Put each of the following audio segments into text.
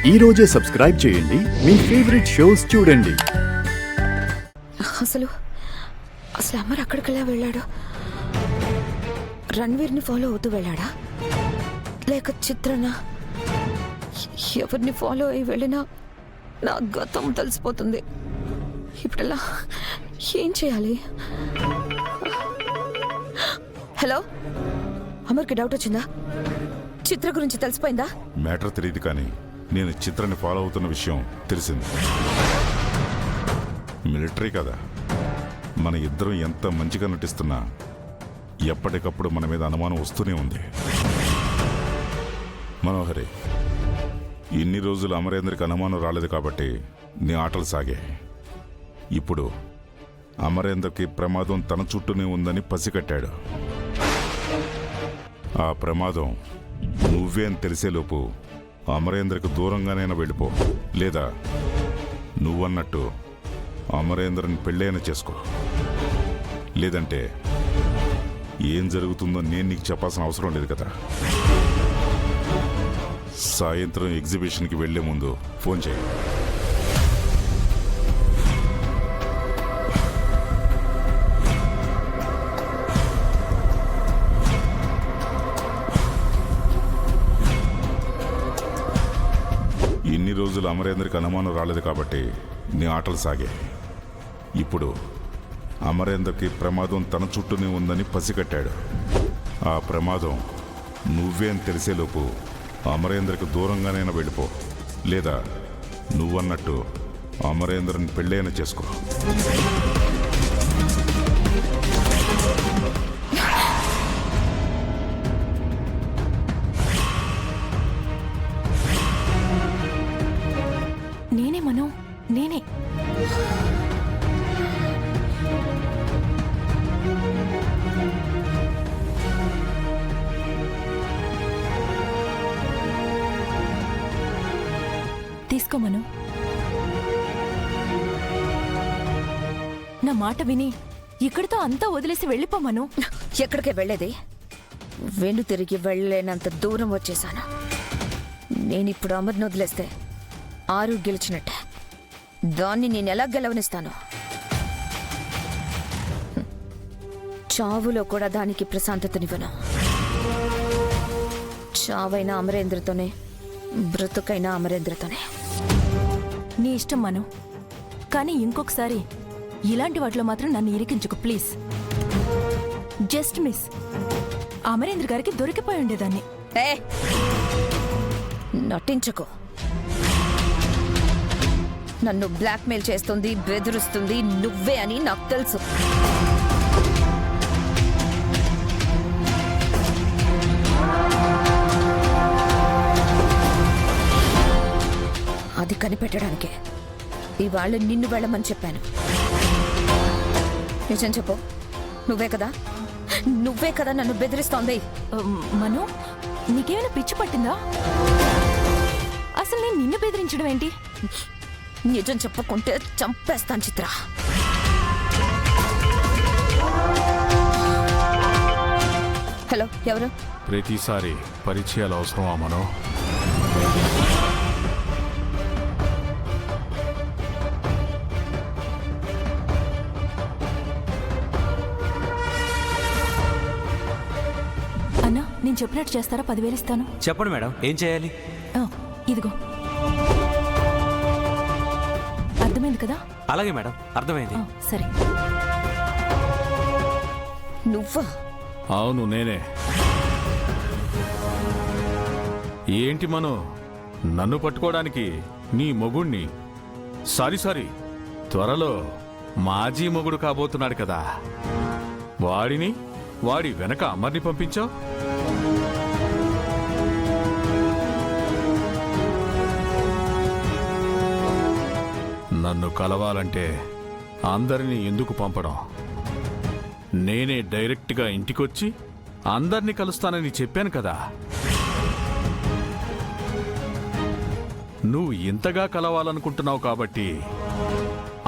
ఈ రోజే సబ్స్క్రైబ్ చేయండి మీ ఫేవరెట్ షోస్ చూడండి. అసలు అమర్ అక్కడికెలా వెళ్ళాడు? రణ్వీర్ని ఫాలో అవుతూ వెళ్ళాడా లేక చిత్రనా? ఎవరిని ఫాలో అయి వెళ్ళినా నా గతం తెలిసిపోతుంది. ఇప్పుడెలా ఏం చేయాలి? హలో, అమర్కి డౌట్ వచ్చిందా? చిత్ర గురించి తెలిసిపోయిందా? మ్యాటర్ తెలియదు కానీ నేను చిత్రాన్ని ఫాలో అవుతున్న విషయం తెలిసింది. మిలిటరీ కదా, మన ఇద్దరం ఎంత మంచిగా నటిస్తున్నా ఎప్పటికప్పుడు మన మీద అనుమానం వస్తూనే ఉంది. మనోహరి, ఇన్ని రోజులు అమరేంద్రకి అనుమానం రాలేదు కాబట్టి నీ ఆటలు సాగాయి. ఇప్పుడు అమరేంద్రకి ప్రమాదం తన చుట్టూనే ఉందని పసిగట్టాడు. ఆ ప్రమాదం నువ్వే అని తెలిసేలోపు అమరేంద్రకు దూరంగానైనా వెళ్ళిపో, లేదా నువ్వన్నట్టు అమరేంద్రని పెళ్ళైనా చేసుకో. లేదంటే ఏం జరుగుతుందో నేను నీకు చెప్పాల్సిన అవసరం లేదు కదా. సాయంత్రం ఎగ్జిబిషన్కి వెళ్లే ముందు ఫోన్ చేయి. ఇన్ని రోజులు అమరేంద్రకి అనుమానం రాలేదు కాబట్టి నీ ఆటలు సాగాయి. ఇప్పుడు అమరేంద్రకి ప్రమాదం తన చుట్టూనే ఉందని పసిగట్టాడు. ఆ ప్రమాదం నువ్వే అని తెలిసేలోపు అమరేంద్రకు దూరంగానైనా వెళ్ళిపో, లేదా నువ్వన్నట్టు అమరేంద్రని పెళ్ళైనా చేసుకో. నేనే మనో, నేనే. తీసుకోమను. నా మాట విని ఇక్కడితో అంతా వదిలేసి వెళ్ళిపోమను. ఎక్కడికే వెళ్ళేది? వెను తిరిగి వెళ్ళలేనంత దూరం వచ్చేసాను. నేనిప్పుడు అమర్ని వదిలేస్తే ఆరు గెలిచినట్టే. దాన్ని నేను ఎలా గెలవనిస్తాను? చావులో కూడా దానికి ప్రశాంతతనివ్వను. చావైనా అమరేంద్రతోనే, బ్రతుకైనా అమరేంద్రతోనే. నీ ఇష్టం మను, కానీ ఇంకొకసారి ఇలాంటి వాటిలో మాత్రం నన్ను ఇరికించుకు ప్లీజ్. జస్ట్ మిస్ అమరేంద్ర గారికి దొరికిపోయి ఉండేదాన్ని. నటించకు. నన్ను బ్లాక్మెయిల్ చేస్తుంది, బెదిరిస్తుంది నువ్వే అని నాకు తెలుసు. అది కనిపెట్టడానికే ఇవాళ నిన్ను వెళ్ళమని చెప్పాను. నిజం చెప్పు, నువ్వే కదా నన్ను బెదిరిస్తోంది. మను, నీకేమైనా పిచ్చి పట్టిందా? అసలు నేను నిన్ను బెదిరించడం ఏంటి? నిజం చెప్పకుంటే చంపేస్తాను చిత్ర. హలో, ఎవరు? ప్రతిసారి పరిచయాలు అవసరమా మనో? అన్నా, నేను చెప్పినట్టు చేస్తారా? 10,000 ఇస్తాను. చెప్పండి మేడం, ఏం చేయాలి? ఇదిగో. అర్థమైంది కదా? అలాగే మేడం, అర్థమైంది. సరే. నువ్వా? అవును, నేనే. ఏంటి మనో, నన్ను పట్టుకోవడానికి నీ మొగుణ్ణి, సారీ త్వరలో మాజీ మొగుడు కాబోతున్నాడు కదా, వాడి వెనక అమర్ని పంపించావు. నన్ను కలవాలంటే అందరినీ ఎందుకు పంపడం? నేనే డైరెక్ట్గా ఇంటికొచ్చి అందరినీ కలుస్తానని చెప్పాను కదా. నువ్వు ఇంతగా కలవాలనుకుంటున్నావు కాబట్టి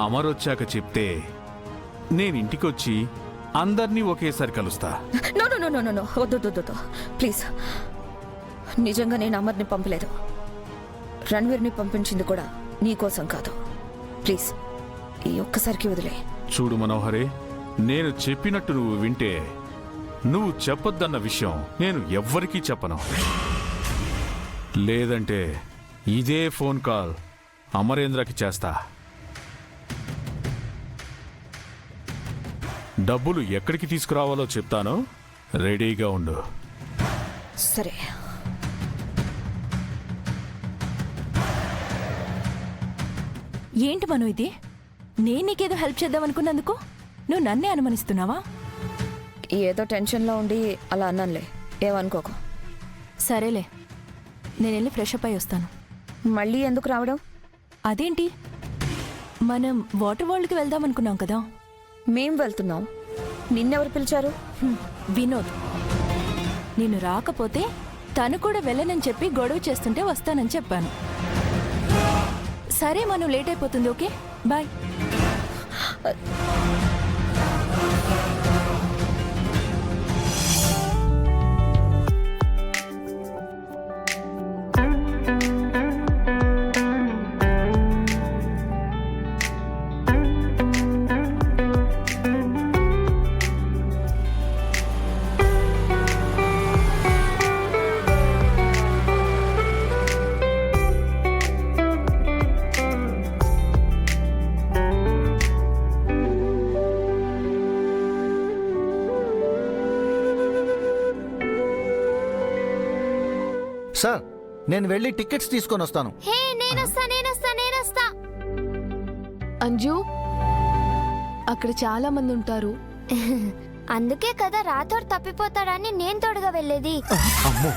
అమర్ వచ్చాక చెప్తే నేనింటికొచ్చి అందర్నీ ఒకేసారి కలుస్తా. No no no no no, వద్దు ప్లీజ్. నిజంగా నేను అమర్ని పంపలేదు. రణ్వీర్ని పంపించింది కూడా నీకోసం కాదు. ప్లీజ్ ఈ ఒక్కసారికి వదిలే. చూడు మనోహరి, నేను చెప్పినట్టు నువ్వు వింటే నువ్వు చెప్పొద్దన్న విషయం నేను ఎవ్వరికీ చెప్పను. లేదంటే ఇదే ఫోన్ కాల్ అమరేంద్రకి చేస్తా. డబ్బులు ఎక్కడికి తీసుకురావాలో చెప్తాను, రెడీగా ఉండు. సరే. ఏంటి మనో ఇది? నేను నీకేదో హెల్ప్ చేద్దాం అనుకున్నందుకు నువ్వు నన్నే అనుమానిస్తున్నావా? ఏదో టెన్షన్లో ఉండి అలా అన్నానులే, ఏమనుకోకు. సరేలే, నేను వెళ్ళి ఫ్రెష్ అప్ అయి వస్తాను. మళ్ళీ ఎందుకు రావడం? అదేంటి, మనం వాటర్ వరల్డ్కి వెళ్దాం అనుకున్నాం కదా. మేం వెళ్తున్నాం, నిన్నెవరు పిలిచారు? వినోద్. నేను రాకపోతే తను కూడా వెళ్ళనని చెప్పి గొడవ చేస్తుంటే వస్తానని చెప్పాను. సరే, మనం లేట్ అయిపోతుంది. Okay, bye. సార్, నేను వెళ్ళి టికెట్స్ తీసుకొని వస్తాను. హే, నేనొస్తా. అంజు, అక్కడ చాలా మంది ఉంటారు. అందుకే కదా రాథోడ్ తప్పిపోతాడని నేను తోడుగా వెళ్ళేది. అమ్మో,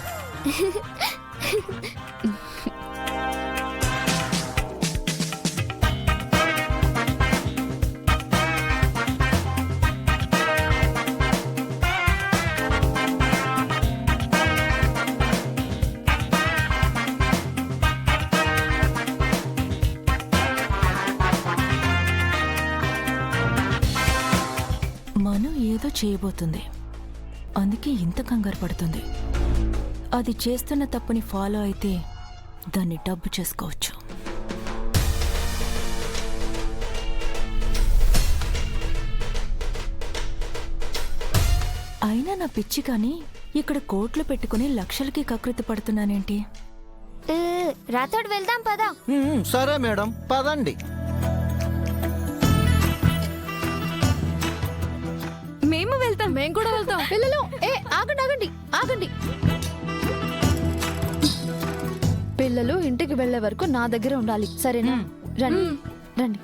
మను ఏదో చేయబోతుంది, అందుకే ఇంత కంగారు పడుతుంది. అది చేస్తున్న తప్పుని ఫాలో అయితే దాన్ని డబ్బు చేసుకోవచ్చు. అయినా నా పిచ్చి కానీ ఇక్కడ కోట్లు పెట్టుకుని లక్షలకి కకృతి పడుతున్నానేంటి? రాథోడ్ వెళ్దాం పదా. సరే మేడం, పదండి. మేము వెళ్తాం. మేము కూడా వెళ్తాం. పిల్లలు, ఆగండి. పిల్లలు ఇంటికి వెళ్లే వరకు నా దగ్గర ఉండాలి, సరేనా? రండి.